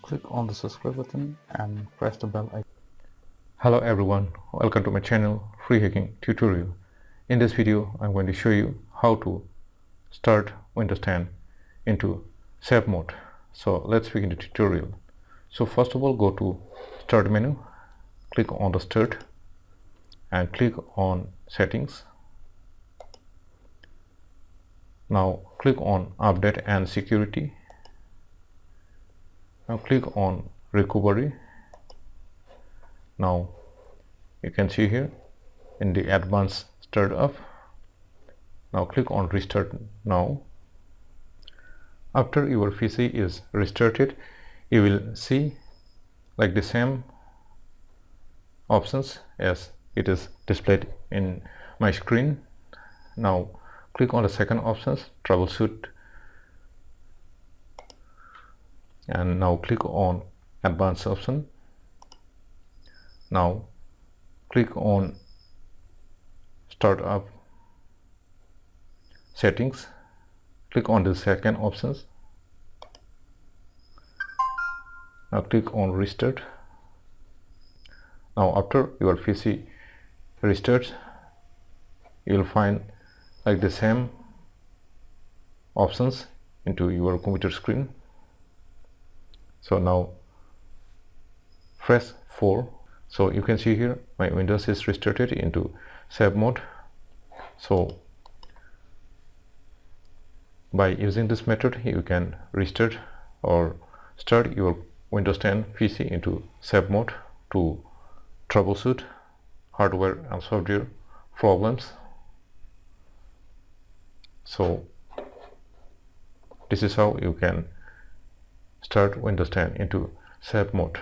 Click on the subscribe button and press the bell icon. Hello everyone, welcome to my channel Free Hacking Tutorial. In this video I'm going to show you how to start Windows 10 into save mode. So let's begin the tutorial. So first of all, go to start menu, click on the start and click on settings. Now click on update and security. Now click on recovery. Now you can see here in the advanced startup. Now click on restart now. After your PC is restarted, you will see like the same options as it is displayed in my screen. Now click on the second options, troubleshoot, and now click on advanced option. Now click on startup settings, click on the second options. Now click on restart. Now after your PC restarts, you will find like the same options into your computer screen. So now press 4. So you can see here my Windows is restarted into save mode. So by using this method you can restart or start your Windows 10 PC into save mode to troubleshoot hardware and software problems. So this is how you can start Windows 10 into save mode.